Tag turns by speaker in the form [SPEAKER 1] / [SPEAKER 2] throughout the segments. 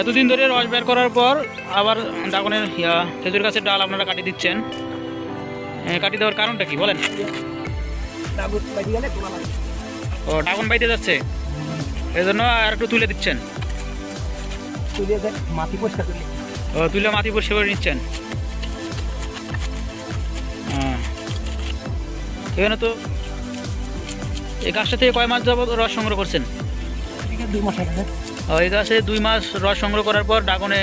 [SPEAKER 1] এতদিন ধরে রস বের করার পর আবার ড্রাগনের খেজুর গাছের ডাল আপনারা কাটিয়ে দিচ্ছেন, কাটিয়ে দেওয়ার কারণটা কি বলেন? ও ড্রাগন বাইতে যাচ্ছে, এই জন্য আর একটু তুলে দিচ্ছেন। ও তুলে মাটি পরিষ্কার করে নিচ্ছেন। এখানে তো এই গাছটা থেকে কয় মাস যাবত রস সংগ্রহ করছেন?
[SPEAKER 2] 2 মাস আগে।
[SPEAKER 1] এই গাছে 2 মাস রস সংগ্রহ করার পর ড্রাগনে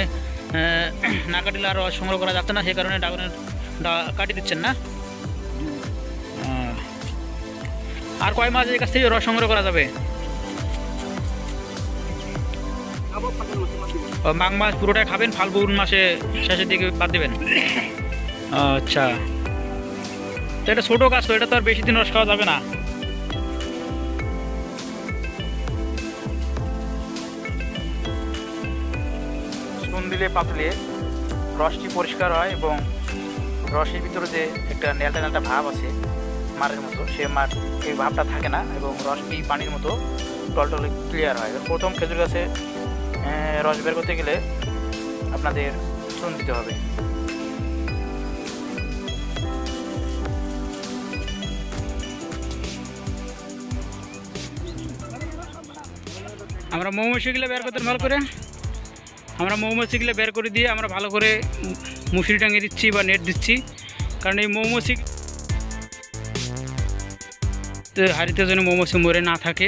[SPEAKER 1] না কাটিলে আর রস সংগ্রহ করা যাচ্ছে না, সেই কারণে ড্রাগনের কাটিয়ে দিচ্ছেন না? আর কয় মাস এই গাছ থেকে রস সংগ্রহ করা যাবে? মাঘ মাস পুরোটাই খাবেন, ফাল্গুন মাসে শেষের দিকে বাদ দেবেন। আচ্ছা, তো এটা ছোটো গাছ, তো এটা তো আর বেশি দিন রস খাওয়া যাবে না। চুন দিলে পাতলে রসটি পরিষ্কার হয় এবং রসের ভিতরে যে একটা নেলটা নেলটা ভাব আছে মারের মতো, সে মার এই ভাবটা থাকে না এবং রসটি পানির মতো টলটলে ক্লিয়ার হয়। প্রথম খেজুর গাছে রস বের করতে গেলে আপনাদের চুন দিতে হবে। আমরা মৌমাছিগুলো বের করতে ভালো করে, আমরা মৌমাছিগুলো বের করে দিয়ে আমরা ভালো করে মুসুরি টাঙিয়ে দিচ্ছি বা নেট দিচ্ছি, কারণ এই মৌমাছি হাড়িতে যেন মৌমাছি মরে না থাকে।